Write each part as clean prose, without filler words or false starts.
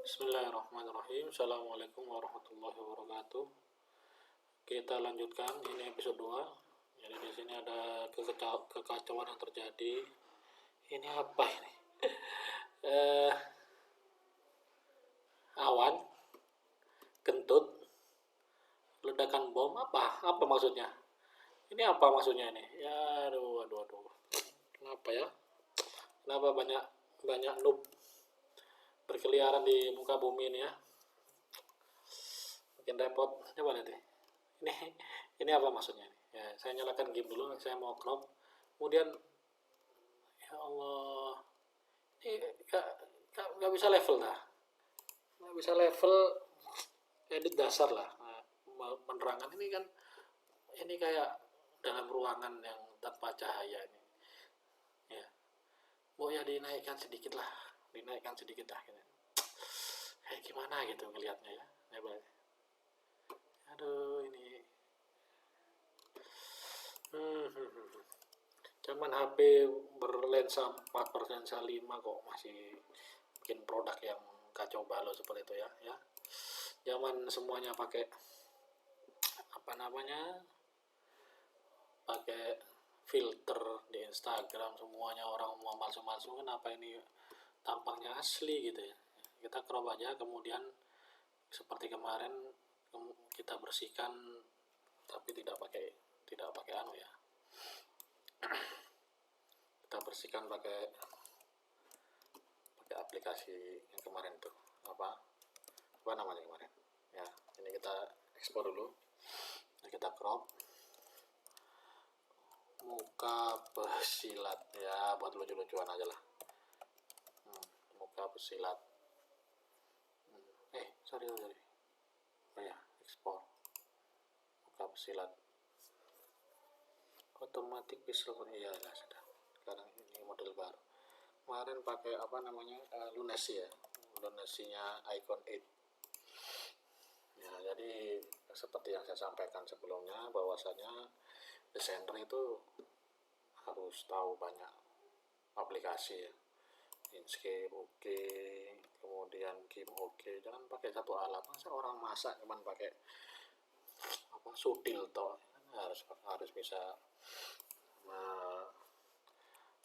Bismillahirrahmanirrahim. Assalamualaikum warahmatullahi wabarakatuh. Kita lanjutkan, ini episode 2. Jadi di sini ada kekacauan yang terjadi. Ini apa ini? Awan, kentut, ledakan bom, apa? Apa maksudnya? Ini apa maksudnya ini? Ya, aduh. Kenapa ya? Kenapa banyak noob berkeliaran di muka bumi ini ya? Bikin repot. Coba lihat nih. Ini apa maksudnya? Ya, saya nyalakan game dulu. Saya mau crop. Kemudian, ya Allah, ini gak bisa level dah. Gak bisa level. Edit dasar lah. Nah, penerangan ini kan, ini kayak dalam ruangan yang tanpa cahaya ini. Ya, mau ya dinaikkan sedikit lah. Gitu. Kayak gimana gitu ngelihatnya ya. Aduh, ini cuman HP berlensa 4/lensa 5 kok masih bikin produk yang kacau balau seperti itu ya. Zaman semuanya pakai pakai filter di Instagram, semuanya orang mau malsu-malsu, kenapa ini tampaknya asli gitu ya. Kita crop aja, kemudian seperti kemarin kita bersihkan, tapi tidak pakai ya. Kita bersihkan pakai aplikasi yang kemarin tuh, apa namanya kemarin ya. Ini kita ekspor dulu, nah, kita crop muka pesilat ya, buat lucu-lucuan aja lah. Muka pesilat. Sorry. Oh ya, ekspor muka pesilat otomatis pixel. Iya lah, sudah. Sekarang ini model baru. Kemarin pakai Lunacy ya. Lunacy-nya Icon 8. Ya, jadi seperti yang saya sampaikan sebelumnya, bahwasanya desainer itu harus tahu banyak aplikasi ya. Inkscape oke, kemudian Kim oke. Jangan pakai satu alat. Masa orang masak cuman pakai sutil toh. Harus bisa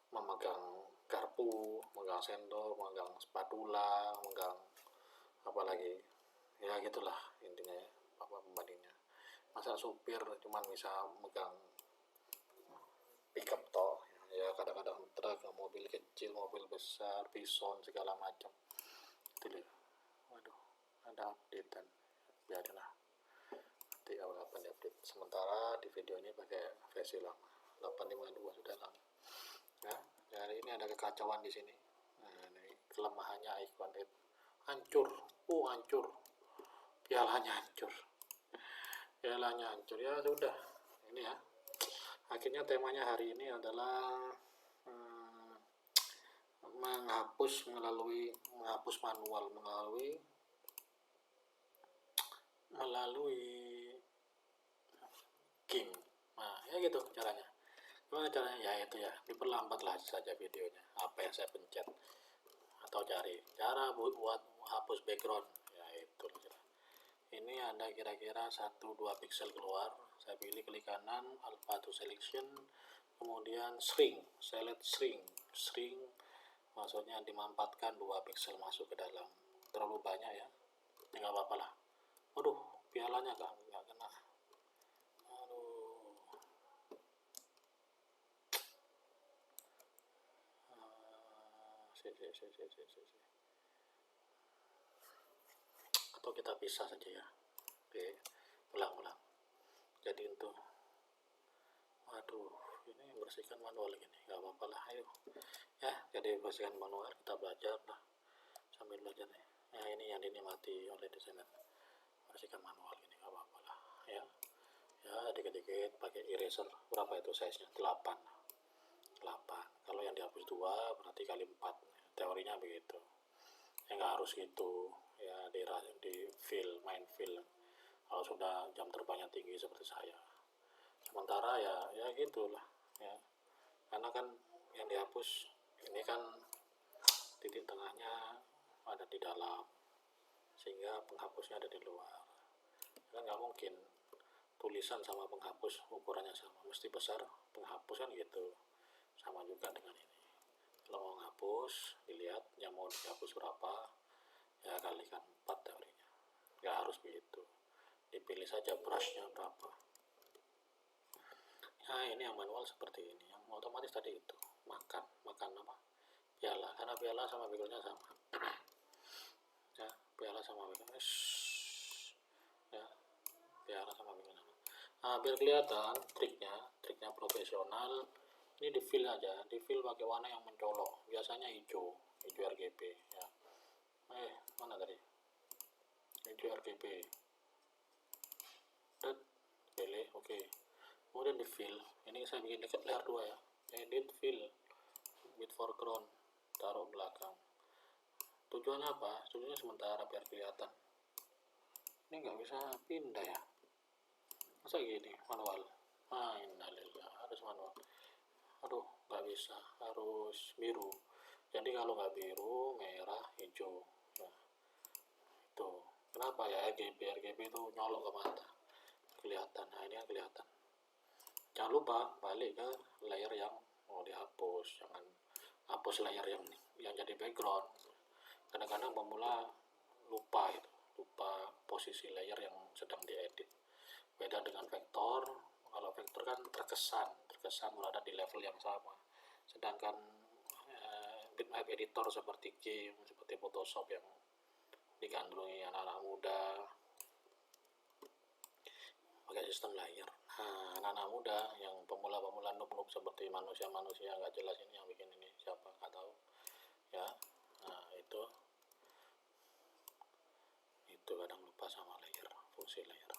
memegang garpu, memegang sendok, memegang spatula, memegang apalagi ya, gitulah intinya ya, pembandingnya. Masa supir cuman bisa megang pickup toh ya, kadang-kadang truk, mobil kecil, mobil besar, bison segala macam itu deh. Waduh, ada updatean, biarlah nanti kapan update. Sementara di video ini pakai versi lama 852, sudah lama ya. Jadi ini ada kekacauan di sini. Nah, ini kelemahannya Icon 8 hancur pialanya hancur ya. Sudah, ini ya, akhirnya temanya hari ini adalah menghapus manual melalui game. Nah, ya gitu caranya. Gimana caranya? Ya itu ya, diperlambatlah saja videonya, apa yang saya pencet, atau cari cara buat hapus background ya, itu. Ini ada kira-kira 1-2 pixel keluar. Saya pilih klik kanan, alpha to selection, kemudian select shrink, maksudnya dimampatkan 2 pixel masuk ke dalam. Terlalu banyak ya, ini nggak apa-apa lah. Waduh, pialanya nggak kena. Atau kita pisah saja ya. Oke, ulang. Jadi untuk ini bersihkan manual gini, nggak apa-apa lah, ayo ya. Jadi bersihkan manual, kita belajar lah sambil belajar nih. Nah, ini yang dinikmati oleh desainer, bersihkan manual gini, nggak apa-apa lah ya. Dikit-dikit pakai eraser. Berapa itu size nya? 8. Kalau yang dihapus 2 berarti kali 4, teorinya begitu ya. Nggak harus gitu ya, main film kalau sudah jam terbangnya tinggi seperti saya. Sementara ya gitulah ya, karena kan yang dihapus ini kan titik tengahnya ada di dalam sehingga penghapusnya ada di luar. Kan nggak mungkin tulisan sama penghapus ukurannya sama, mesti besar penghapus kan gitu. Sama juga dengan ini, kalau mau menghapus dilihat yang mau dihapus berapa, ya kalikan 4 teorinya. Nggak harus begitu, dipilih saja brushnya berapa. Nah ini yang manual seperti ini. Yang otomatis tadi itu makan apa, piala, karena piala sama beakernya sama. Ya, piala sama beaker, ya, piala sama beaker sama. Nah biar kelihatan triknya profesional, ini di fill aja, di fill pakai warna yang mencolok, biasanya hijau RGB ya. Mana tadi hijau RGB, pilih oke. Kemudian di fill, ini saya bikin dekat layer 2 ya, edit fill with foreground, taruh belakang. Tujuannya apa? Tujuannya sementara biar kelihatan. Ini nggak bisa pindah ya, masa gini manual. Innalillah, harus manual. Aduh, nggak bisa, harus biru. Jadi kalau nggak biru, merah, hijau. Nah, itu kenapa ya, RGB itu nyolok ke mata, kelihatan. Nah ini yang kelihatan. Jangan lupa balik ke layer yang mau dihapus, jangan hapus layer yang jadi background. Kadang-kadang pemula lupa posisi layer yang sedang diedit. Beda dengan vektor, kalau vektor kan terkesan berada di level yang sama. Sedangkan bitmap editor seperti GIMP, seperti Photoshop yang digandrungi anak-anak muda pakai sistem layer. Nah, anak-anak muda yang pemula noob seperti manusia nggak jelas ini, yang bikin ini siapa nggak tahu ya. Nah itu kadang lupa sama layer, fungsi layer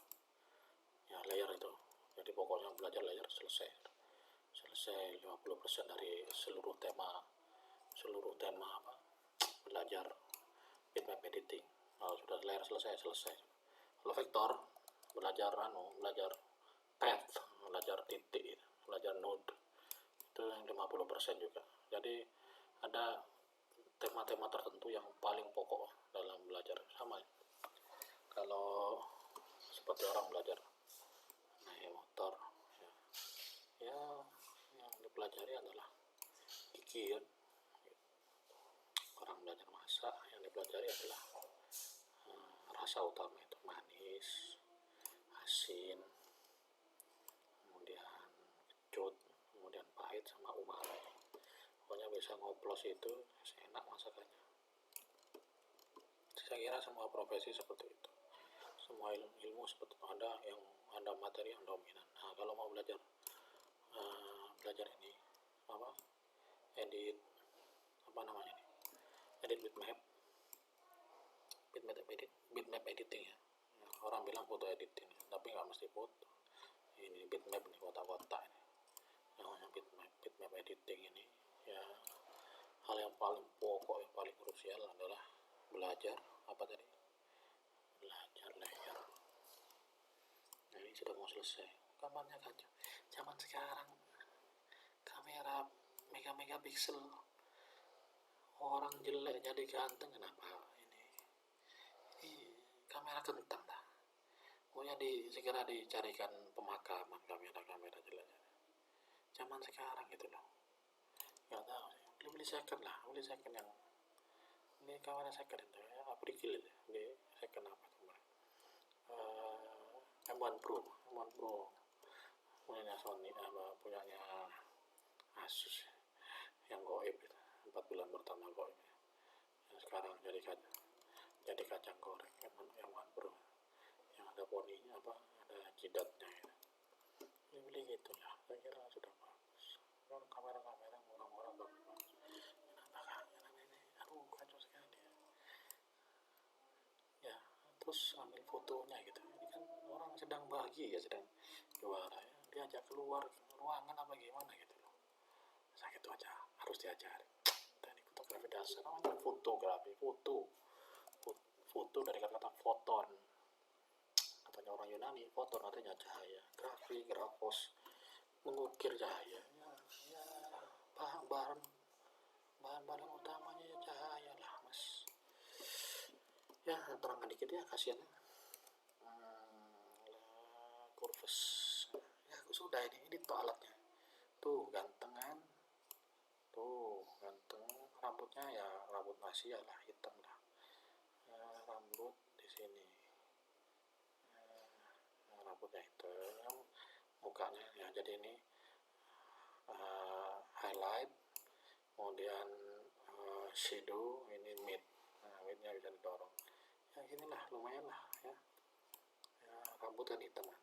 ya. Layer itu jadi pokoknya belajar layer selesai 50% dari seluruh tema apa, belajar bitmap editing. Kalau sudah layer selesai. Kalau vektor belajar path, belajar titik, belajar node, itu yang 50% juga. Jadi ada tema-tema tertentu yang paling pokok dalam belajar. Sama kalau seperti orang belajar naik motor ya, yang dipelajari adalah gigi ya. Orang belajar masak, yang dipelajari adalah rasa utama, itu manis, asin, kemudian kecut, kemudian pahit, sama umami. Pokoknya bisa ngoplos itu enak masakannya. Saya kira semua profesi seperti itu, semua ilmu seperti itu. Ada materi yang dominan. Nah kalau mau belajar ini apa, edit bitmap editing ya. Orang bilang foto editing, tapi nggak mesti foto. Ini bitmap nih, kotak-kotak ini namanya bitmap editing ini ya. Hal yang paling pokok, yang paling krusial adalah belajar apa tadi, belajar layer. Nah ini sudah mau selesai. Gambarnya kacau. Zaman sekarang kamera megapiksel, orang jelek jadi ganteng. Kenapa ini kamera kentang dah. Pokoknya segera dicarikan pemakaman kamera jelek zaman sekarang gitu loh. Nggak tahu sih, beli second yang ini, kamera second itu ya, April itu di second apa kemarin, M1 Pro punyanya Sony, punyanya Asus yang goib itu, 4 bulan pertama goib ya. Sekarang jadi kacang goreng M1 Pro yang ada poninya, ada jidatnya gitu. Beli gitu lah, saya kira sudah bagus. Kalau kamera murah-murah bagus. Kenapa ini, kacau sekali ya. Terus ambil fotonya gitu, ini kan orang sedang bahagia, sedang juara ya, diajak keluar ruangan apa gimana gitu loh. Saya gitu aja harus diajari teknik fotografi dasar, namanya fotografi, foto dari kata foton, katanya orang Yunani. Foton artinya cahaya, grafos mengukir cahaya ya, bahan utamanya ya cahaya lah mas Ya terangkan dikit ya, kasihan. Kurvas ya sudah, ini tuh alatnya tuh, ganteng kan, tuh ganteng. Rambutnya ya rambut Asia lah, hitam lah. Rambut di sini, rambutnya hitam, mukanya ya jadi ini highlight, kemudian shadow, ini mid. Midnya bisa didorong ya, ginilah lumayan lah ya, rambut kan hitam kan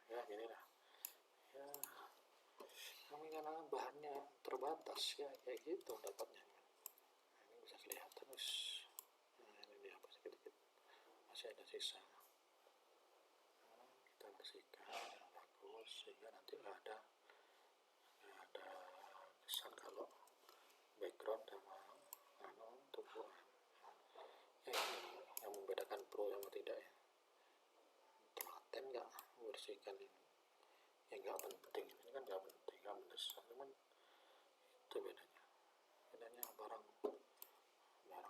ya gini lah ya. Kami karena bahannya terbatas ya, kayak gitu dapatnya. Ini bisa kelihatan terus. Ini dia apa sedikit masih ada sisa, kita bersihkan bagus sehingga nanti nggak ada kesan kalau background sama tumbuhan. Ini yang membedakan pro sama tidak ya, telaten nggak bersihkan ini ya, nggak penting, ini kan nggak penting, nggak mendesak, cuman itu bedanya barang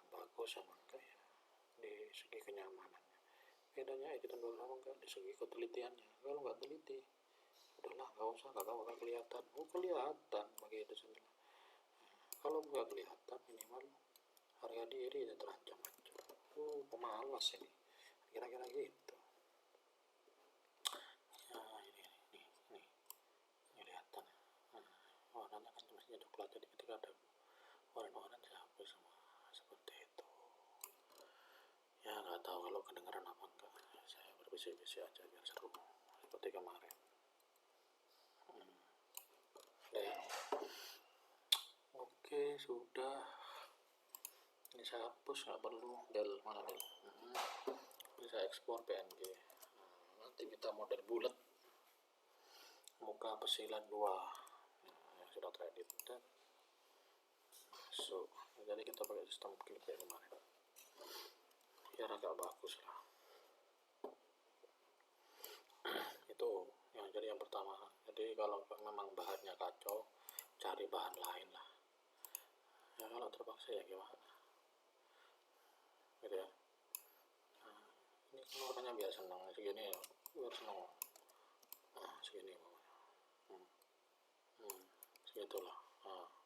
bagus sama enggak ya, di segi kenyamanannya. Bedanya editan bagus sama enggak di segi ketelitiannya. Kalau nggak teliti, udahlah nggak usah, nggak bakal kelihatan. Kelihatan bagi itu sendiri. Kalau nggak kelihatan, minimal harga diri ya terancam hancur. Pemalas ini, kira-kira gitu. Ini kelihatan. Warnanya kan mestinya coklat, jadi ketika ada warna-warna sampai semua seperti itu. Ya nggak tahu kalau kedengeran apa enggak, saya berbisik-bisik aja biar seru seperti kemarin. Ya. Oke, sudah. Ini saya hapus, nggak perlu. Del mana Del? Bisa ekspor PNG. Nanti kita model bulat, muka pesilan 2 yang sudah teredit dan masuk. Jadi kita pakai sistem klip kayak kemarin biar agak bagus lah. Itu yang jadi yang pertama. Jadi kalau memang bahannya kacau, cari bahan lain lah ya, kalau terpaksa ya gimana gitu ya. Ini makanya biar seneng segini ya, biar seneng. Segini segitulah.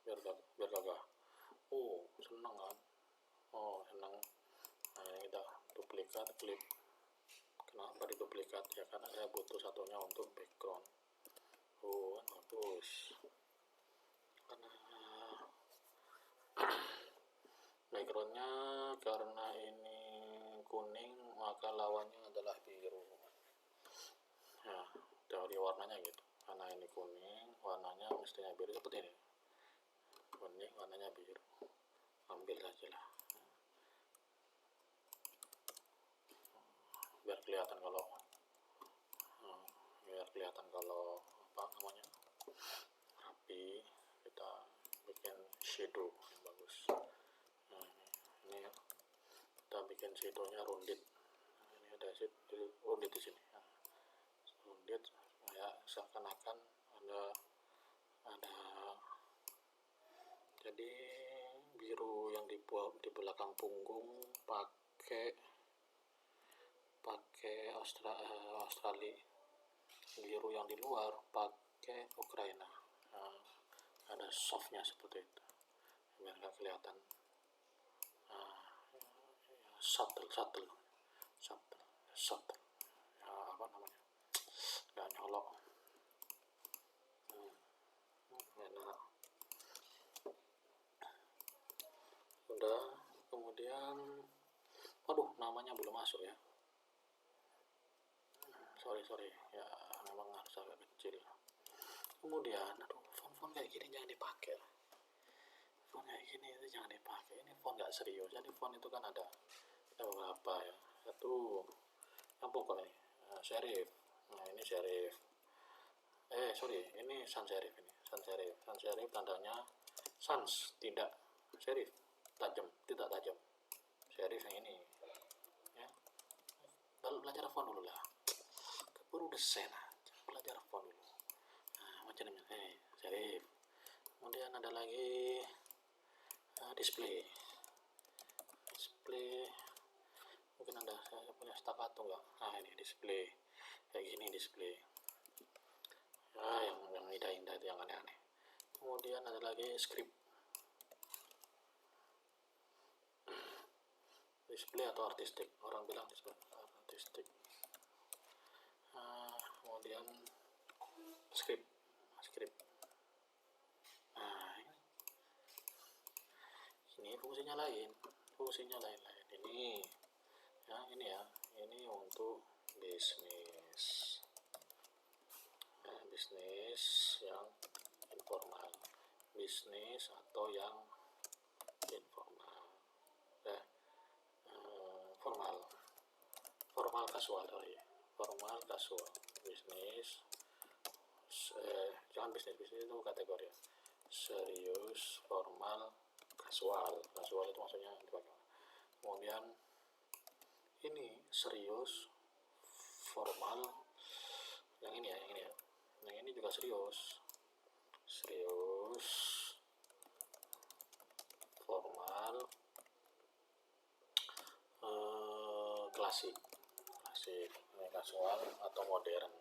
Biar gagah. Seneng kan, seneng. Ini kita duplikat klip. Kenapa diduplikat ya, karena saya butuh satunya untuk background. Kan bagus, karena backgroundnya karena ini kuning maka lawannya adalah biru ya, teori warnanya gitu. Karena ini kuning, warnanya mestinya biru, seperti ini. Kuning, warnanya biru, ambil saja lah biar kelihatan kalau apa namanya rapi. Kita bikin shadow yang bagus. Ini ya, kita bikin shadownya rounded. Ini ada rounded di sini. Rounded kayak seakan-akan ada jadi biru yang di belakang punggung pakai Australia, biru yang di luar pakai Ukraina. Ada softnya seperti itu biar nggak kelihatan subtle ya, apa namanya, nggak nyolok. Enak. Udah, kemudian namanya belum masuk ya, sorry ya, memang harus agak kecil. Kemudian font kayak gini jangan dipakai. Font kayak gini itu jangan dipakai, ini font nggak serius. Jadi font itu kan ada beberapa ya, satu yang pokok nih, serif. Ini serif, ini sans serif. Ini sans serif tandanya sans, tidak serif, tidak tajam. Serif yang ini ya, belajar font dulu lah, keburu desain aja, belajar font dulu. Macam ini serif. Kemudian ada lagi display mungkin Anda saya punya staccato enggak? Nah, ini display kayak gini display. Nah, yang indah-indah itu yang aneh-aneh. Kemudian ada lagi script display atau artistik, orang bilang display artistik. Nah, kemudian script. Nah, ini fungsinya lain ini ya, ini untuk bisnis ya, bisnis yang informal, bisnis atau yang informal ya, formal kasual bisnis jangan bisnis itu kategori serius, formal, kasual itu maksudnya bagaimana. Kemudian ini serius, formal, yang ini yang ini juga serius, formal, klasik, ini kasual atau modern.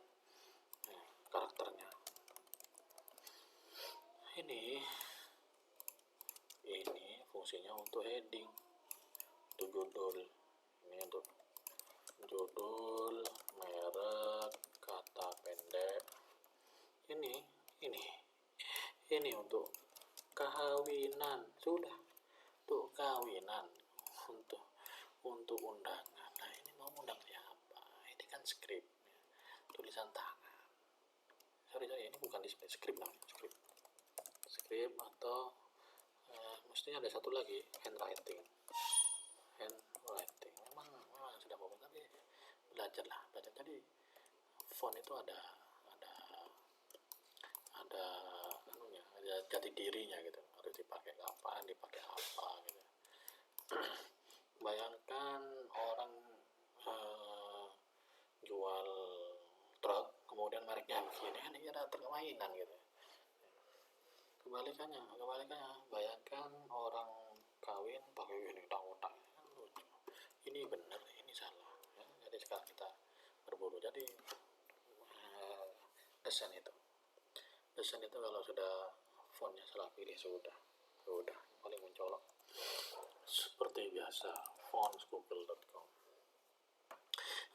Karakternya ini fungsinya untuk heading, untuk judul, ini untuk judul, merek, kata pendek, ini untuk kawinan, sudah untuk kawinan, untuk undangan. Nah, ini mau undang siapa? Ini kan skrip, tulisan tangan. Sorry, ini bukan display, skrip namanya, skrip atau mestinya ada satu lagi, handwriting. Memang sudah bagus, tapi belajar. Jadi font itu ada anunya, ada jati dirinya gitu, harus dipakai kapan, dipakai apa gitu. Bayangkan orang jual truk, kemudian mereknya begini, kan ini ada permainan gitu. Kebalikannya, bayangkan orang kawin pakai ini otak-otak, kan lucu. Ini benar, ini salah ya. Jadi sekarang kita berburu. Jadi desain itu kalau sudah fontnya salah pilih, sudah paling mencolok. Seperti biasa, fonts.google.com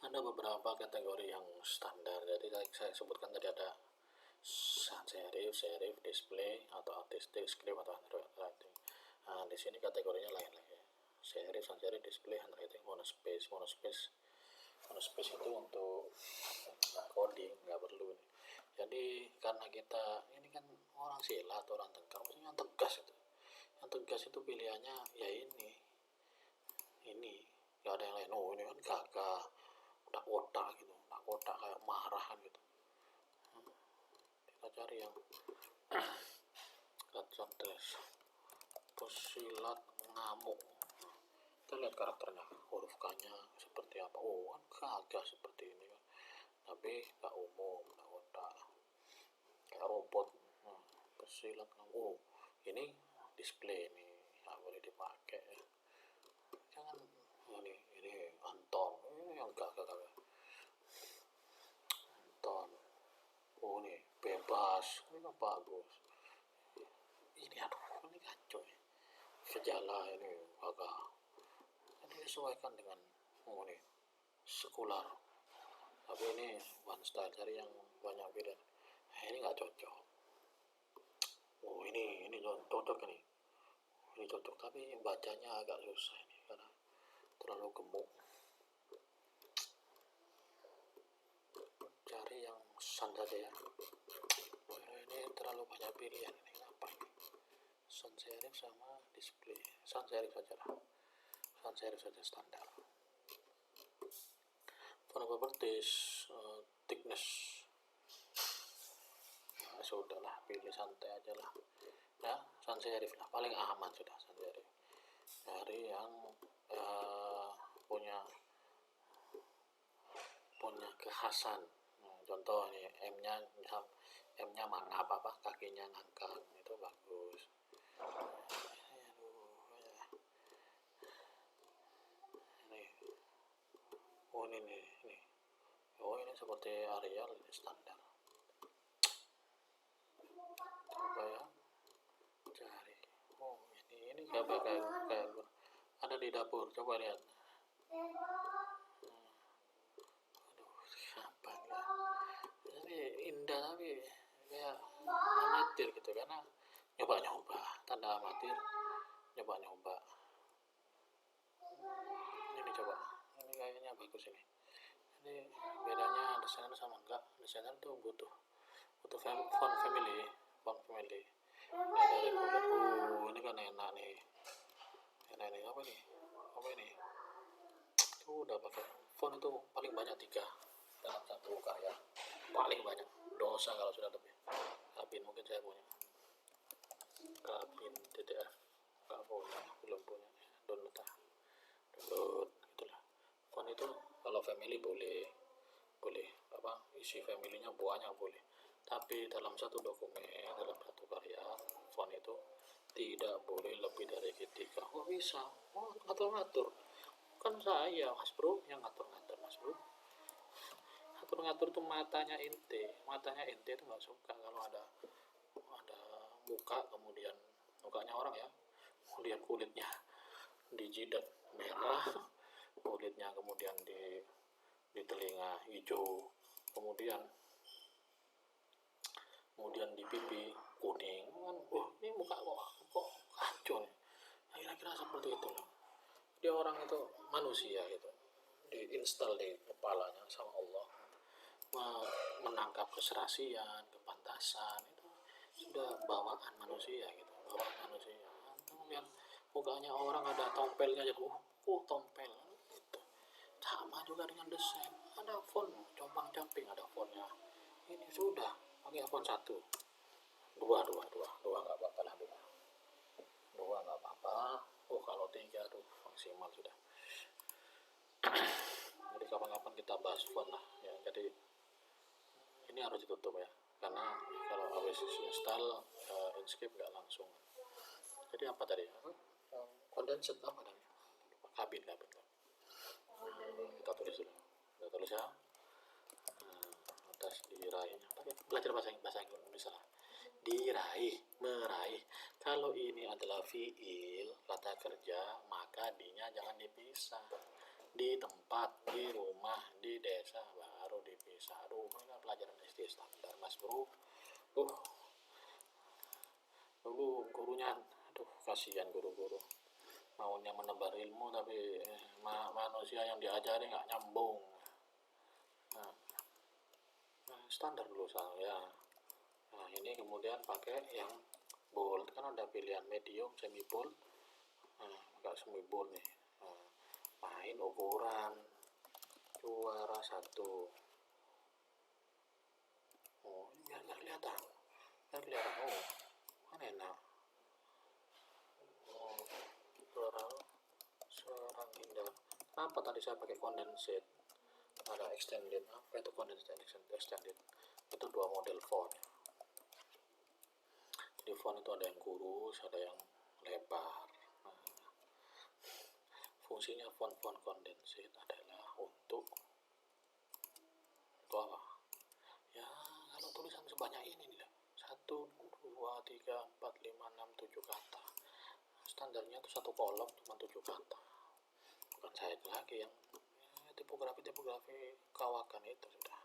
ada beberapa kategori yang standar. Jadi saya sebutkan tadi ada sans serif, display atau artistik, script atau handwriting. Nah, di sini kategorinya lain lagi. Serif, sans serif, display, handwriting, monospace itu untuk coding, nggak perlu ini. Jadi karena kita ini kan orang silat, orang tengkar, maksudnya yang tegas itu pilihannya ya ini nggak ada yang lain. Ini kan gagah, otak gitu, kayak marahan gitu. Kita cari yang cerdas, pesilat ngamuk. Kita lihat karakternya, huruf K-nya seperti apa. Kan gagah seperti ini kan, tapi nggak umum, nggak otak, kayak robot. Pesilat ngamuk. Ini display, ini nggak boleh dipakai. Jangan ini Anton, ini yang gagah. Anton, ini bebas, ini kan bagus. Ini kacau ya. Sejala ini agak disesuaikan dengan ini sekular, tapi ini one style, cari yang banyak pilihan. Ini nggak cocok. Ini cocok ini cocok, tapi bacanya agak susah ini karena terlalu gemuk. Cari yang sans saja ya. Ini terlalu banyak pilihan, ini apa ini? Sans serif sama display, sans serif saja standar. Font properties, thickness, nah, sudahlah, pilih santai aja lah ya, sans serif lah paling aman sudah. Sans serif dari yang punya kekhasan. Contoh nih, M-nya mangap, kakinya ngangkang, itu bagus. Ini ini. Oh, ini seperti Arial, ini standar. Coba ya, cari. Oh, ini kayak ada di dapur. Coba lihat. Aduh, apa ya? Ini indah tapi kayak amatir gitu, karena nyoba-nyoba, tanda amatir, nyoba-nyoba. Ini coba, ini kayaknya bagus ini. Ini bedanya desainer sama enggak? Desainer tuh butuh font family. Ini ada regular. Ini kan enak nih. Enak nih, apa ini? Tuh udah pakai font itu paling banyak 3 dalam satu karya, paling banyak. Dosa kalau sudah lebih. Kabin mungkin saya punya. Kabin TTF nggak punya, belum punya. Download itulah. Font itu kalau family boleh apa, isi familynya banyak boleh, tapi dalam satu dokumen, dalam satu karya, font itu tidak boleh lebih dari 3. Kok bisa? Oh, ngatur-ngatur. Kan saya, Mas Bro, yang ngatur-ngatur, Mas Bro. Ngatur-ngatur tuh matanya ente itu nggak suka kalau ada muka, kemudian mukanya orang ya, kemudian kulitnya dijidat merah, kulitnya kemudian di telinga hijau, kemudian di pipi kuning kan. Ini muka kok kacau nih. Kira-kira seperti itu loh. Dia orang itu manusia gitu, diinstal di kepalanya sama Allah, menangkap keserasian, kepantasan, itu sudah bawaan manusia gitu, bawaan manusia. Lihat mukanya orang ada tompelnya aja, tompel gitu. Sama juga dengan desain, ada font compang-camping, ada fontnya. Ini sudah pakai font 1, 2 nggak apa-apa lah, 2 nggak apa-apa. Kalau 3 maksimal sudah. Jadi kapan-kapan kita bahas font lah ya. Jadi ini harus ditutup ya, karena kalau habis install Inkscape nggak langsung. Jadi apa tadi? Condensed apa tadi? Kabin. Kita tulis dulu. Kita tulis ya. Atas diraihnya. Belajar bahasa Indonesia lah. Diraih, meraih. Kalau ini adalah fiil, kata kerja, maka dinya jangan dipisah. Di tempat, di rumah, di desa, baru dipisah. Ini kan pelajaran SD standar, Mas Bro. Dulu gurunya, kasihan guru-guru. Maunya menebar ilmu, tapi manusia yang diajari nggak nyambung. Standar dulu saya. Ini kemudian pakai yang bold, kan ada pilihan medium, semi bold. Pakai semi bold nih. Main ukuran juara 1. Ini biar kelihatan. Kan enak. Serang indah. Apa tadi saya pakai condensed? Ada extended. Apa itu condensed extended? Itu 2 model font. Di font itu ada yang kurus, ada yang lebar. Fungsinya font condensed adalah untuk apa? Ya, kalau tulisan sebanyak ini nih, 1, 2, 3, 4, 5, 6, 7 kata. Standarnya itu 1 kolom cuma 7 kata. Bukan saya lagi yang tipografi kawakan itu sudah.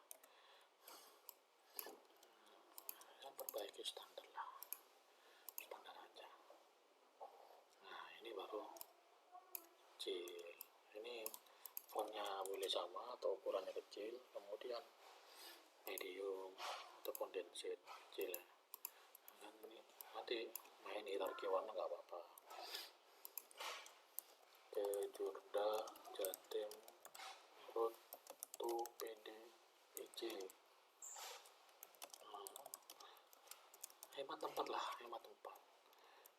Saya perbaiki standar lah. Standar aja. Nah, ini baru kecil. Ini fontnya boleh sama atau ukurannya kecil, kemudian medium atau condensed kecil. Ini nanti main hierarki warna nggak apa-apa. Kejurda, Jatim, Road to PD, IC. Hemat tempat.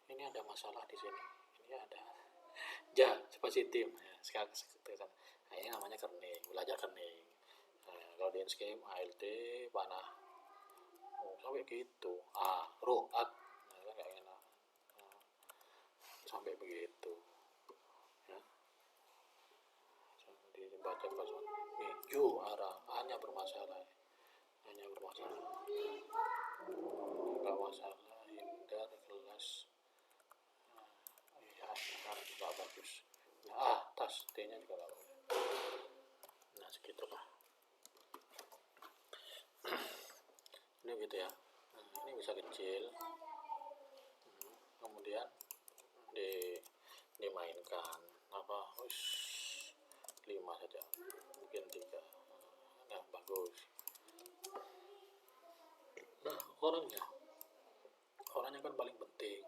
Ini ada masalah di sini. Ini ada spasi tim. Sekarang ini namanya kerning, belajar kerning. Kalau di Inkscape ALT panah. Sampai gitu. Roat. Kan nggak enak. Sampai begitu. Ya. Dibaca baca kosong hijau hanya bermasalah nggak masalah hindar kelas ya hindar nggak bagus tas T nya juga nggak boleh. Nah segitulah ini gitu ya. Ini bisa kecil kemudian dimainkan apa 5 saja mungkin 3. Nah bagus. Nah orangnya kan paling penting.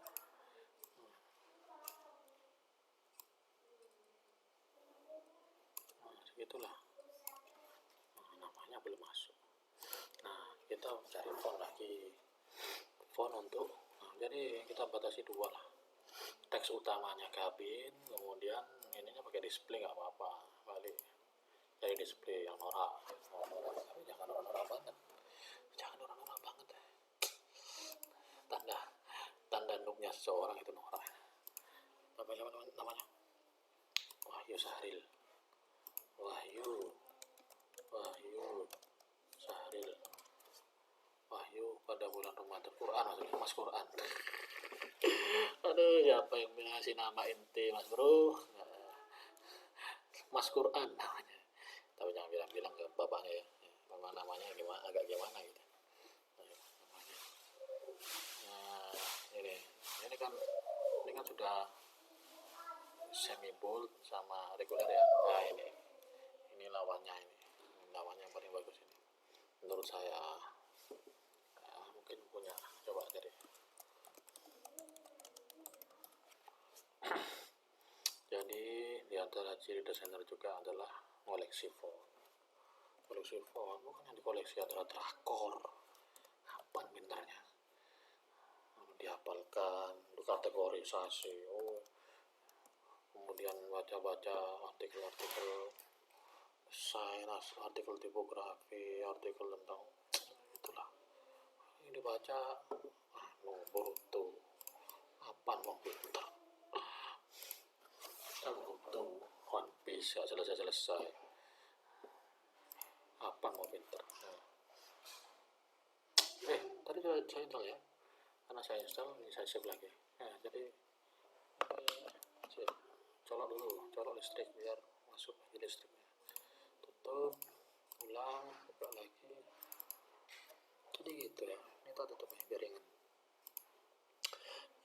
Nah segitulah. Namanya belum masuk. Nah kita cari font lagi, font untuk jadi kita batasi 2 lah, teks utamanya kabin, kemudian ininya pakai display nggak apa-apa, balik dari display yang norak tapi jangan norak banget tanda nuknya seseorang itu norak. Apa namanya Wahyu Sahril Wahyu pada bulan Ramadan Quran maksudnya Mas Quran. Aduh siapa yang ngasih nama inti Mas Bro, Mas Quran namanya, tapi jangan bilang ke bapaknya ya memang namanya agak gimana gitu. Nah ini kan sudah semi bold sama reguler ya. Nah ini lawannya yang paling bagus ini menurut saya. Mungkin punya coba jadi jadi diantara ciri desainer juga adalah koleksi font bukan yang dikoleksi adalah drakor apa pintarnya dihafalkan, dikategorisasi, kemudian baca artikel sains, artikel tipografi, artikel tentang itulah ini dibaca Boruto apa mau pintar Boruto One Piece gak selesai apa mau pintar. Tadi saya install ya, karena saya install ini saya save lagi. Jadi colok listrik biar masuk lagi listriknya, tutup ulang buka lagi. Jadi gitu ya, ini tak tutup ya biar ringan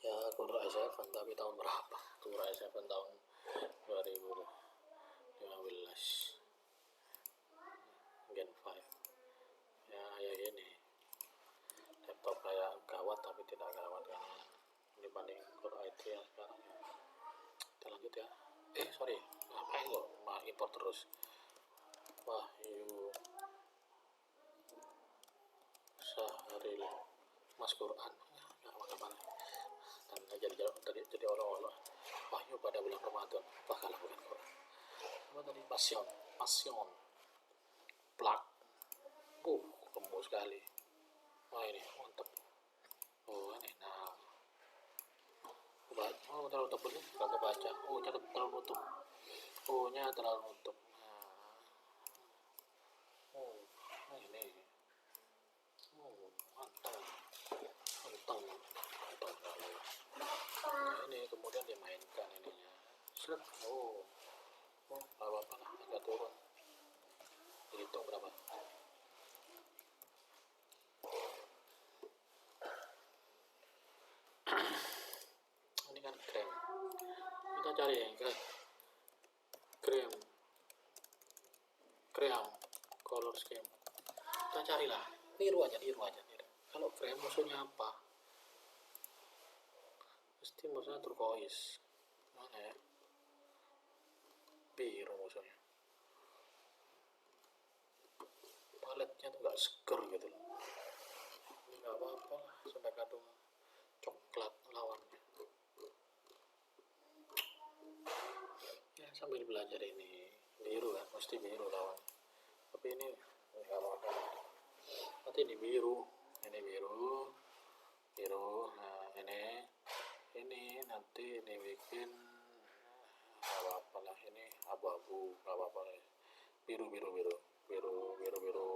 ya. Core i7 tapi tahun berapa? Core i7 tahun 2015 Gen 5 ya ini laptop kayak gawat tapi tidak gawat kan dibanding Core i3 yang sekarang ya. Kita lanjut ya. Sorry, ngapain lo import terus? Wahyu Sahril Mas Quran nggak apa-apa dan jadi olok-olok Wahyu pada bulan Ramadan bakal bukan Quran apa tadi passion plak kemu sekali. Ini mantap. Ini terlalu tebal nih kagak baca. Terlalu nutup. nya terlalu nutup. Ini mantap. Ini kemudian dimainkan ininya. Apa lah agak turun. Hitung berapa? Ini kan krem. Kita cari yang krem color scheme. Kita carilah niru aja. Kalau krem musuhnya apa? Pasti musuhnya turquoise. Mana ya? Biru musuhnya. Paletnya tuh nggak seger gitu loh. Nggak apa-apa lah, sudah kadung coklat lawannya. Ya sambil belajar ini biru kan, mesti biru lawan. Tapi ini nggak apa-apa. Nanti ini biru. Nah ini nanti ini bikin nggak apa-apa lah, ini abu-abu nggak apa-apa lah. biru biru biru biru biru biru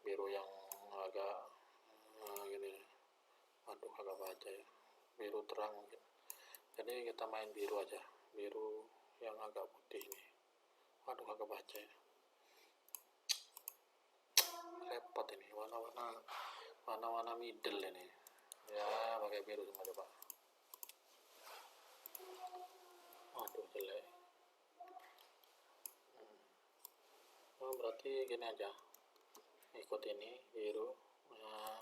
biru yang agak gini. Waduh, agak baca ya, biru terang mungkin. Jadi kita main biru aja, biru yang agak putih nih. Waduh, agak baca ya, repot ini warna-warna middle ini ya, pakai biru semua coba. Waduh, jelek. Oh, berarti gini aja, ikut ini biru, nah,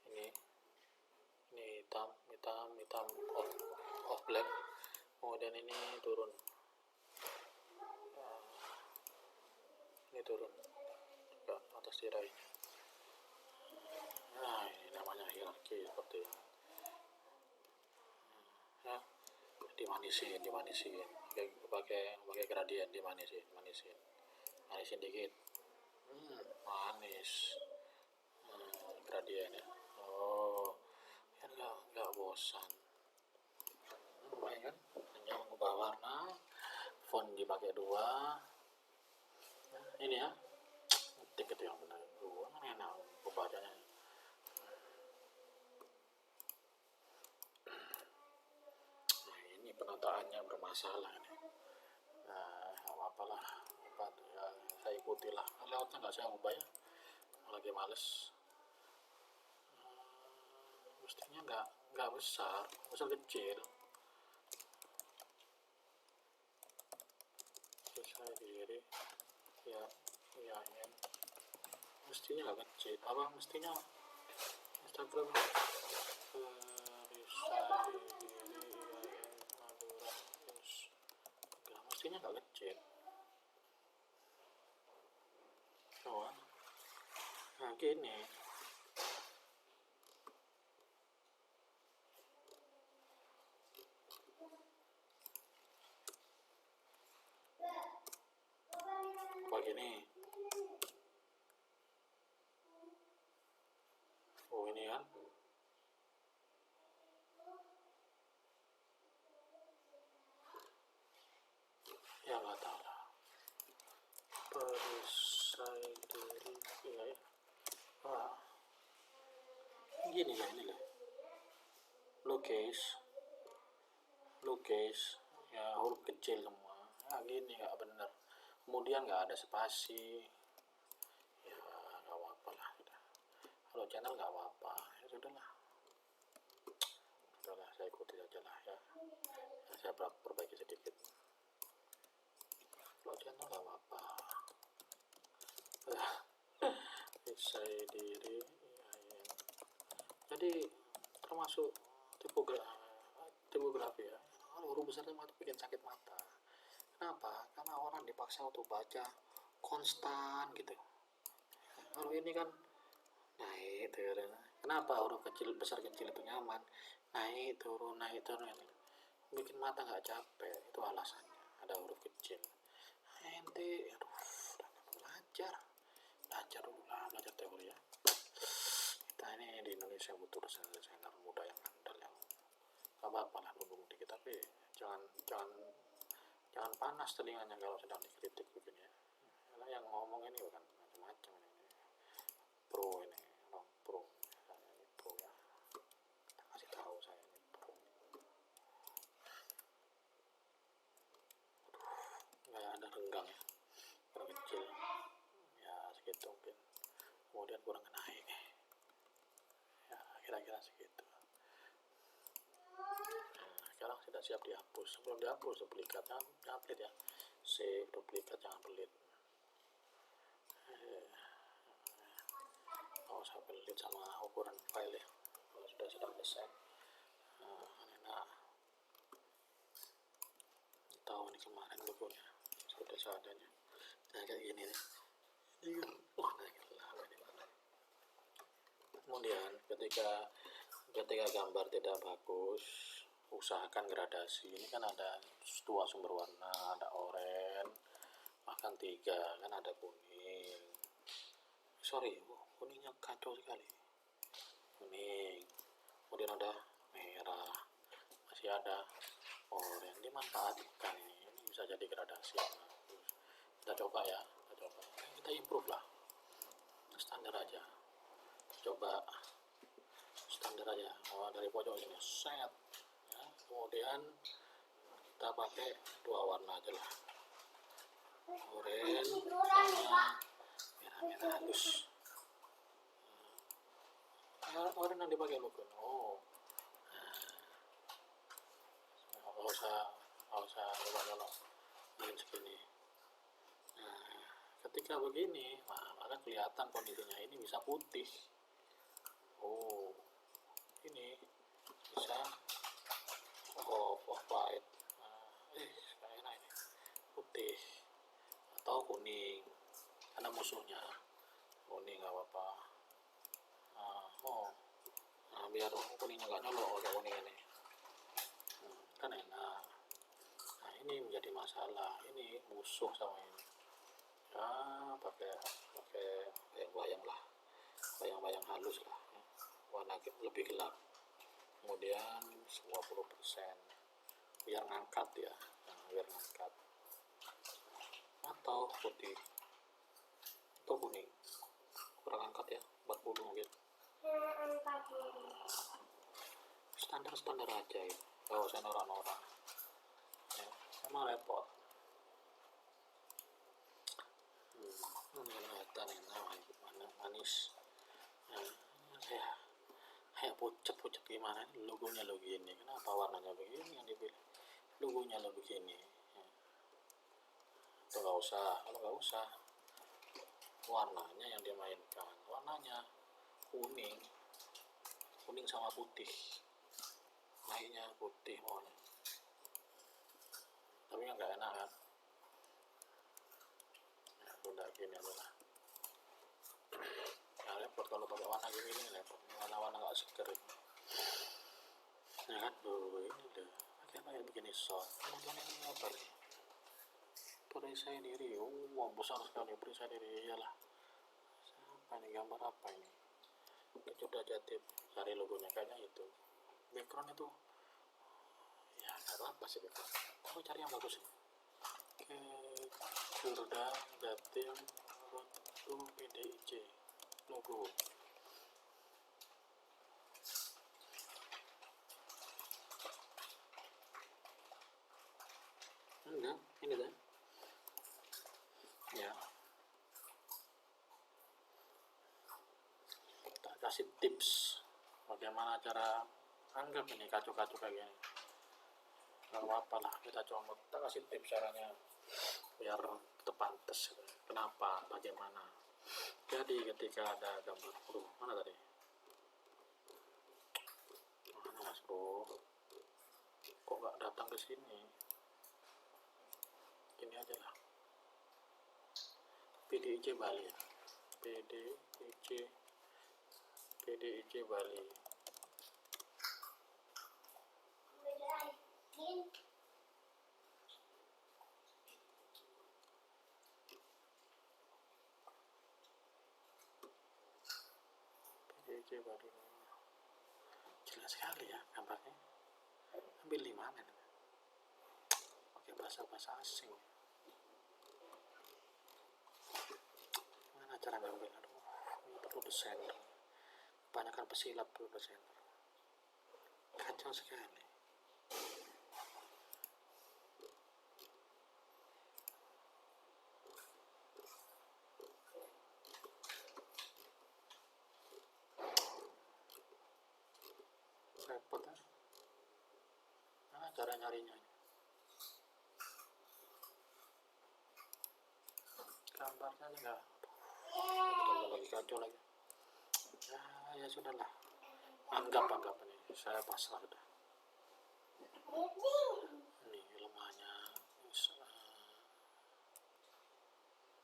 ini hitam off black, kemudian ini turun, ini turun juga atas tirainya. Nah, ini namanya hierarki seperti ini ya, dimanisin pakai gradien, manisin dikit, manis, gradien ya. Oh, kan nggak bosan, lumayan kan, hanya mengubah warna, font dipakai 2. Nah, ini ya, ngetik itu yang benar, kan enak pembacanya. Nah, ini penataannya bermasalah nih. Nah, apalah, ya, saya ikutilah, layoutnya nggak saya ubah ya, lagi males. Mestinya nggak besar kecil. Saya diri ya, mestinya nggak kecil, apa mestinya Instagram mestinya nggak kecil. Oh, nah gini, begini. Oh, ini kan ya, nggak tahu lah, perisai diri ya, wah gini ya, ini lah lowercase ya, huruf kecil semua. Nah, gini nggak bener, kemudian nggak ada spasi ya, nggak apa-apa lah, udah. Kalau channel nggak apa-apa ya, sudahlah, saya ikuti aja lah ya, saya perbaiki sedikit. Kalau channel nggak apa-apa, saya diri ya. Jadi termasuk tipografi ya, kalau huruf besar itu bikin sakit mata. Kenapa? Karena orang dipaksa untuk baca konstan gitu. Kalau ini kan naik turun. Kenapa huruf kecil besar kecil itu nyaman? Naik turun, bikin mata nggak capek, itu alasannya. Ada huruf kecil. Ente, aduh, belajar dulu lah, belajar teori ya. Kita ini di Indonesia butuh desainer muda yang andal, yang nggak apa-apa lah nunggu dikit, tapi jangan panas telinganya kalau sedang dikritik begini ya. Karena yang ngomong ini bukan macam-macam, ini pro, ini orang pro, saya ini pro ya, kita kasih tahu saya ini pro. Nggak ada renggang ya, kurang kecil ya, segitu mungkin, kemudian kurang naik ya, kira-kira segitu. Sekarang sudah siap dihapus. Sebelum dihapus, duplikat, jangan pelit ya, duplikat, jangan pelit. Oh, saya pelit sama ukuran file ya, kalau sudah desain. Enak tahu nih, kemarin logonya sudah seadanya, nah kayak gini nih. Kemudian ketika gambar tidak bagus, usahakan gradasi. Ini kan ada 2 sumber warna, ada oranye, bahkan 3 kan, ada kuning, kuningnya kacau sekali, kuning, kemudian ada merah, masih ada oranye. Dimanfaatkan, ini bisa bisa jadi gradasi. Nah, kita coba ya, kita improve lah, standar aja, coba standar aja. Dari pojok ini set ya, kemudian kita pakai 2 warna aja lah, oranye sama merah halus. Oranye yang dipakai logo. Nggak usah nyolok ingin segini. Nah, ketika begini, maka kelihatan kondisinya ini bisa putih. Ini bisa off white. Kayak enak ini, putih atau kuning, karena musuhnya kuning nggak apa-apa. Biar kuningnya nggak nyolok kayak kuning ini, kan enak. Nah, ini menjadi masalah, ini musuh sama ini ya, pakai bayang halus lah, warna lebih gelap, kemudian 20% biar ngangkat ya. Biar ngangkat, atau putih atau kuning kurang angkat ya, 40 mungkin. Standar aja ya, gak usah norak-norak ya, emang repot. Kelihatan enak, manis. Kayak pucet gimana, logonya lo begini, kenapa warnanya begini yang dipilih, logonya lo begini ya. Itu kalau nggak usah warnanya yang dimainkan, warnanya kuning sama putih, naiknya putih maunya, tapi nggak enak kan. Nah, udah gini adalah repot kalau pakai warna gini repot, warna nggak seger ini. Nah kan ini deh, pakai begini soft, kemudian ini apa nih, perisai diri. Besar sekali perisai diri. Iyalah, apa ini, gambar apa ini, coba Jatim cari logonya, kayaknya itu background itu ya, nggak apa-apa sih background, aku cari yang bagus. Jurdang Jatim Rotu PDIC logo. Enggak, ini kan ya, tak kasih tips bagaimana cara anggap ini kacu-kacu kayak gini. Gak apa-apa lah, kita kasih tips caranya biar pantas. Kenapa, bagaimana. Jadi ketika ada gambar mana tadi, mana mas bro, kok gak datang ke sini, gini aja lah, PDIC Bali ya, PDIC Bali. PDIC Bali, jelas sekali ya gambarnya. Ambil di mana nih? Pakai bahasa asing. Mana cara ngambil? Ini perlu desainer. Kebanyakan pesilap perlu desainer. Kacau sekali. Repot ya. Mana cara nyarinya? Gambarnya nih enggak. Lagi kacau lagi. Ya sudahlah. Anggap ini. Saya pasrah sudah. Ini lemahnya.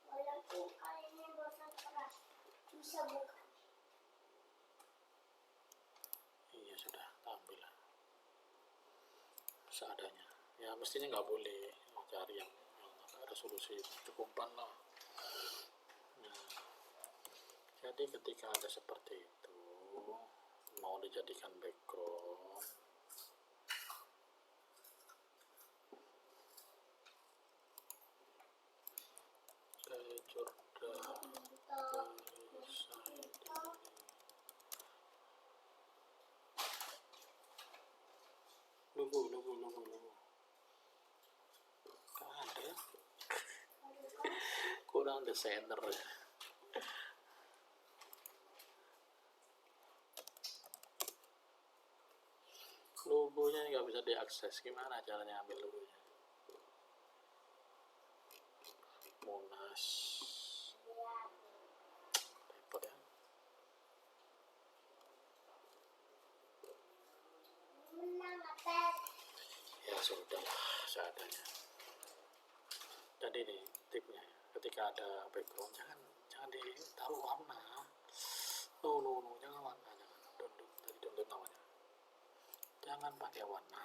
Walaupun kalian bosan keras, bisa buka. Iya sudah, ambil lah seadanya. Ya mestinya nggak boleh cari yang resolusi cukupan lah. Nah, jadi ketika ada seperti itu, mau dijadikan background, surga berisai lugu gak ada ya, kurang desainer ya. Logonya nggak bisa diakses, gimana caranya ambil logonya? Monas repot ya. Ya sudah lah, seadanya. Jadi nih tipnya, ketika ada background jangan ditaruh warna. No, jangan warna, don't namanya. Jangan pakai warna,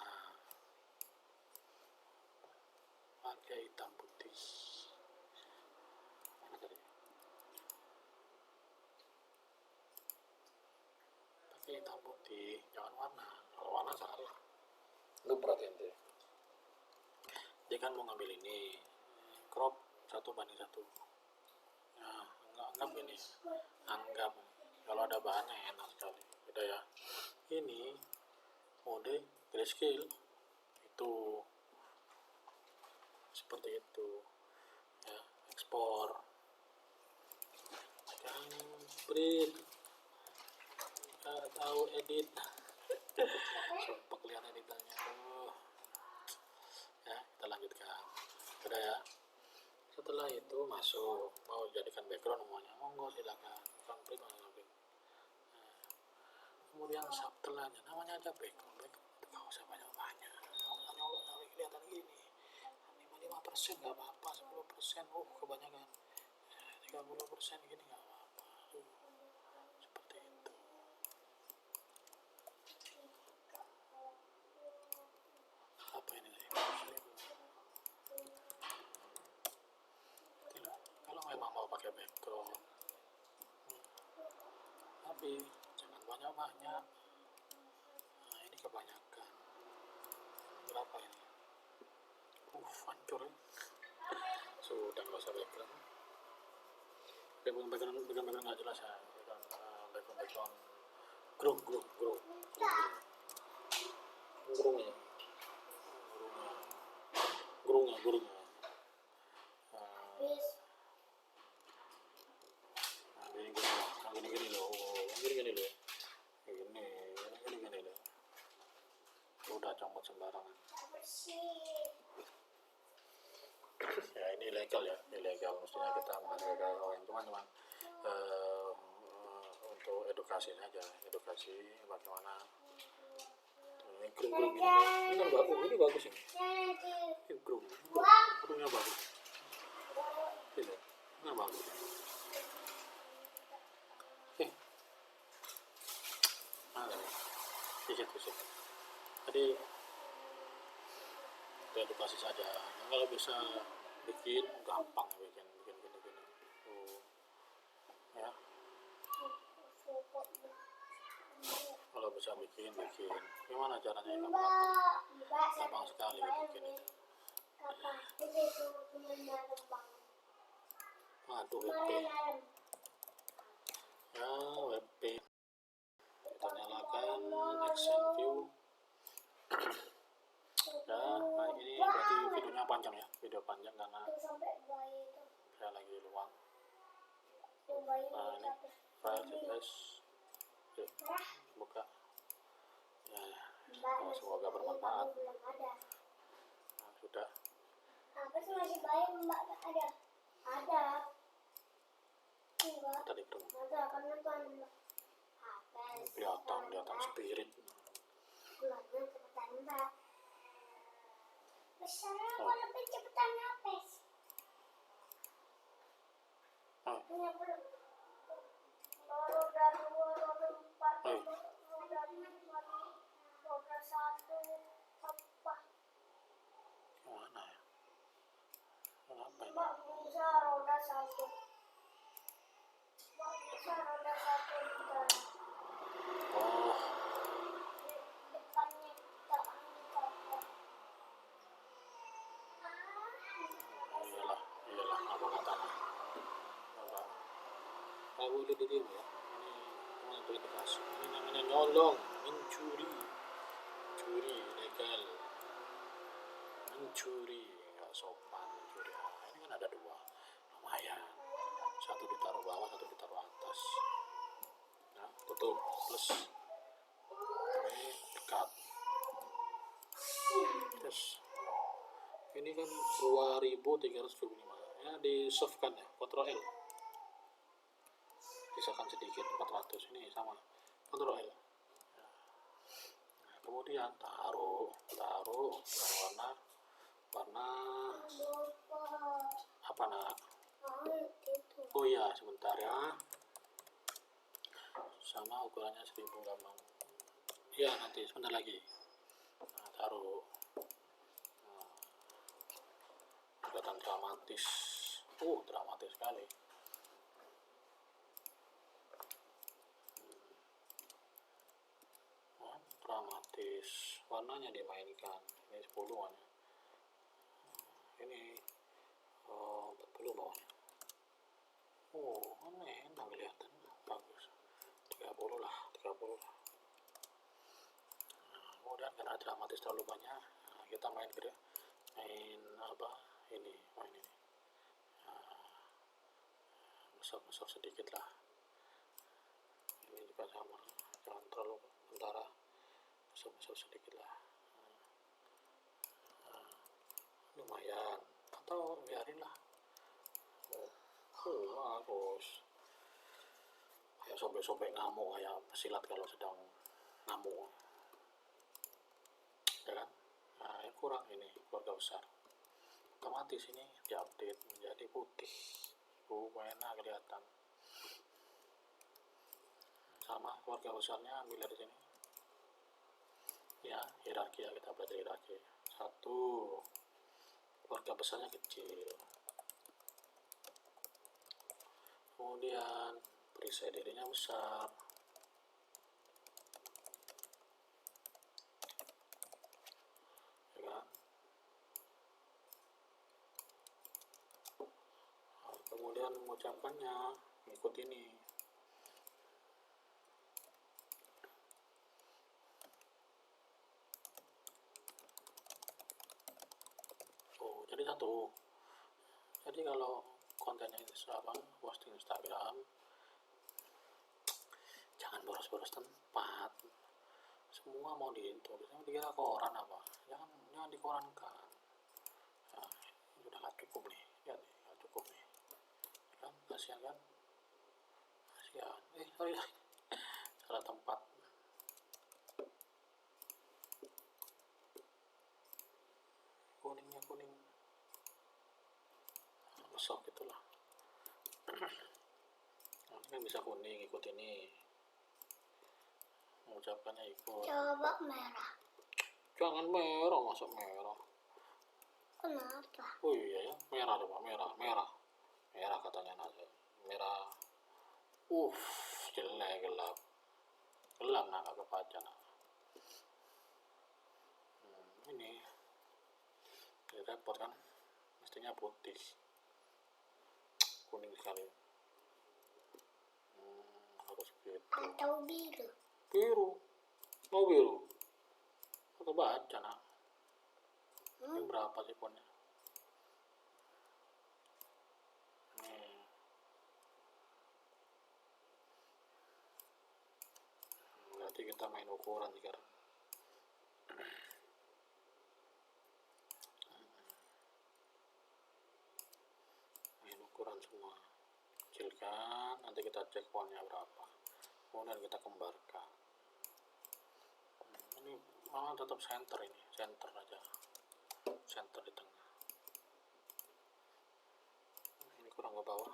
pakai hitam putih. Mana tadi? Pakai hitam putih, jangan warna. Kalau warna salah. Lu perhatiin deh. Dia kan mau ngambil ini, crop 1:1. Nah, anggap ini, anggap kalau ada bahannya enak sekali. Udah ya. Ini mode grayscale itu seperti itu ya, ekspor yang print nggak tahu edit sumpah lihat editannya tuh ya. Kita lanjutkan, udah ya. Setelah itu masuk mau jadikan background semuanya, monggo silakan konflik. Kemudian subtelnya namanya aja background itu nggak usah banyak-banyak, hanya kelihatan gini 5% nggak apa-apa, 10% kebanyakan 30% gini nggak apa-apa, seperti itu. Apa ini tadi? Tidak, kalau memang mau pakai background tapi jangan banyak-banyak. Nah ini kebanyakan, berapa ini? Hancur ya. Sudah nggak usah background. Background nggak jelas ya. Background gerungnya. Gini loh. Gini loh. Udah comot sembarangan. Ya ini ilegal ya, mestinya kita menghargai orang, cuman untuk edukasi saja, bagaimana ini gerung ini kan bagus ini gerungnya bagus ini bagus visit jadi untuk edukasi saja. Kalau bisa bikin gampang bikin ya. Kalau bisa bikin gimana caranya? Gampang sekali bikin itu. Aduh WP ya, WP kita nyalakan action view ya. Nah ini berarti videonya panjang ya, video panjang karena saya lagi luang. Nah ini file CSS, yuk buka ya, semoga bermanfaat. Nah sudah. Masih baik mbak ada Tadi belum kelihatan spirit. Kalau lebih cepetan hapes. Roda 2, roda 4, roda 5, roda 1, apa? Mana ya? Kenapa ini? Mbak bisa roda 1. Mbak bisa roda 1 bukan? Oh, Depannya copot. iyalah apa katanya? Nggak boleh ditiru ya. Ini untuk edukasi. Ini namanya nyolong, mencuri, curi ilegal, mencuri nggak sopan, mencuri. Nah, ini kan ada dua, lumayan. Satu ditaruh bawah, satu ditaruh atas. Nah, tutup plus ini dekat. Terus ini kan 2375 ya, di save kan ya, Ctrl L, pisahkan sedikit 400, ini sama Ctrl L. Nah, kemudian taruh dengan warna apa nak? Oh iya, sebentar ya, sama ukurannya 1000 gampang ya, nanti sebentar lagi. Nah, taruh. Nah, kelihatan dramatis, dramatis sekali. Nah, dramatis, warnanya dimainkan. Ini 10 warnanya, ini 40 bawahnya. Ini enak kelihatan, bagus. 30 lah. Nah, kemudian karena dramatis terlalu banyak, nah, kita main apa ini, main ini. Besar sedikit lah. Ini juga sama, jangan terlalu antara, besar sedikit lah. Lumayan, atau biarin lah. Bagus. Kayak sobek-sobek ngamuk, kayak pesilat kalau sedang ngamuk, ya kan? Nah, yang kurang ini keluarga besar, otomatis ini diupdate menjadi putih. Enak kelihatan. Sama keluarga besarnya ambil dari sini ya, hierarki ya, kita belajar hierarki. 1, keluarga besarnya kecil, kemudian perisai dirinya besar, ya kan? Nah, kemudian mengucapkannya ikut ini. Jadi satu. Jadi kalau kontennya posting Instagram, jangan boros-boros tempat. Semua mau ditulisnya dikira koran apa? Jangan dikorankan. Nah, ini udah nggak cukup nih, ya nggak cukup nih, kan? Kasihan kan? Kasihan. Sorry, salah tempat. Kuningnya kuning, besok gitulah. Nah, ini kan bisa kuning, ikut ini. Mengucapkannya ikut. Coba merah. Jangan merah, masuk merah. Kenapa? Oh iya ya, merah coba, merah katanya nasi, merah. Jelek, gelap nak, gak kebaca nak. Ini repot kan, mestinya putih, kuning sekali. Harus gitu. Atau Biru, mau biru, gak kebaca nak. Ini berapa sih ponnya? Berarti kita main ukuran sekarang. Main ukuran semua, kecilkan, nanti kita cek poinnya berapa, kemudian kita kembarkan. Ini memang tetap center, ini center aja, center di tengah. Ini kurang ke bawah.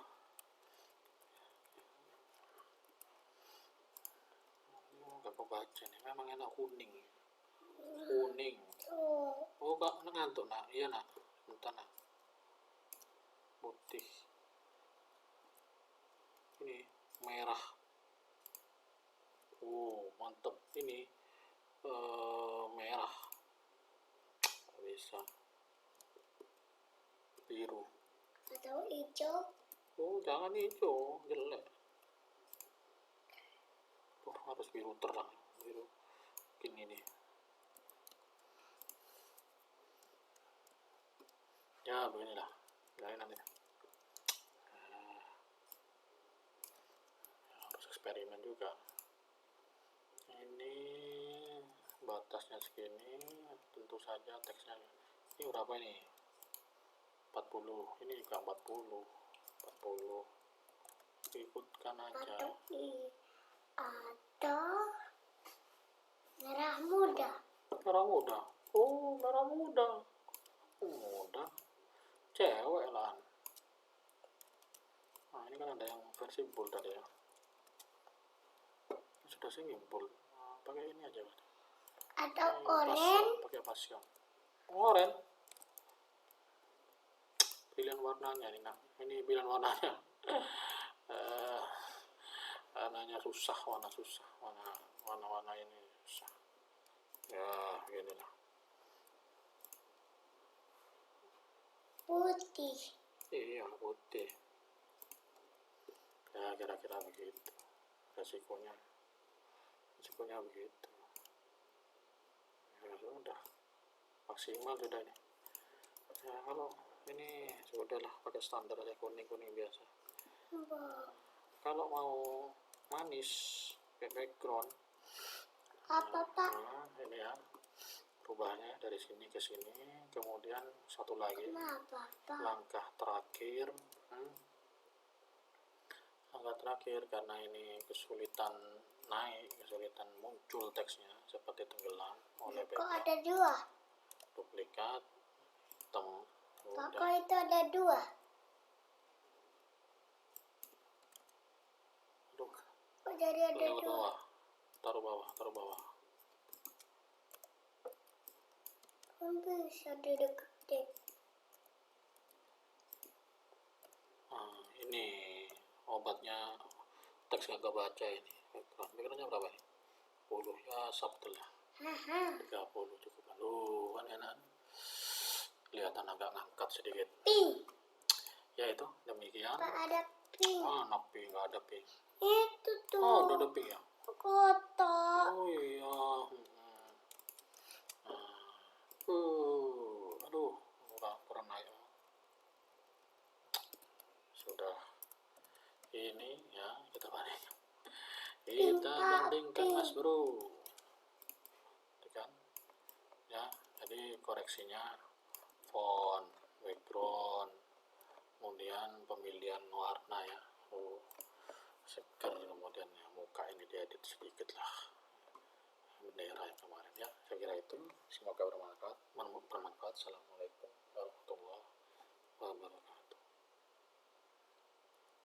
Gak kebaca nih, memang enak kuning. Oh kak, ngantuk nak, iya nak, bentar nak. Putih, ini merah. Mantep ini. Merah, gak bisa. Biru atau hijau. jangan hijau, jelek. harus biru terang, biru gini nih ya, beginilah nanti harus eksperimen juga. Ini batasnya segini, tentu saja teksnya ini berapa ini, 40, ini juga 40 ikutkan aja. Atau merah muda. Merah muda, oh merah muda, cewek lah. Nah ini kan ada yang versi bold tadi ya, sudah sih bold. Nah, pakai ini aja berarti. Atau oranye. Pakai passion. Oranye. Pilihan warnanya nih, nah ini pilihan warnanya. Warnanya susah, warna ini susah. Ya gini lah. Putih. Iya putih. Ya kira-kira begitu. Resikonya begitu. Ya sudah, maksimal sudah ini. Ya kalau ini sudahlah pakai standar aja, kuning biasa. Kalau mau manis pakai background. Apa Pak? Nah, ini ya perubahannya dari sini ke sini, kemudian satu lagi. Kenapa Pak? Langkah terakhir karena ini kesulitan muncul teksnya seperti tenggelam oleh Kok ada dua? duplikat hitam. Pak, kok itu ada dua? Kok jadi ada dua? Taruh bawah. Kan bisa dideketin. Nah, ini obatnya teks gak kebaca ini. Backgroundnya berapa nih? 10 ya, subtle ya. 30 cukup. Aduh, kan enak. Kelihatan agak ngangkat sedikit. Pink. Ya itu, demikian. Pak, ada pink. Pink, nggak ada pink. Itu tuh. Oh, udah ada pink ya? Kotak. Oh iya. Aduh, kurang naik. Sudah. Ini ya, kita bandingkan Mas Bro. Kan? Ya, jadi koreksinya font, background, kemudian pemilihan warna ya. Seger, kemudian ya, muka ini diedit sedikit lah, bendera yang kemarin ya. Saya kira itu, semoga bermanfaat. Assalamualaikum.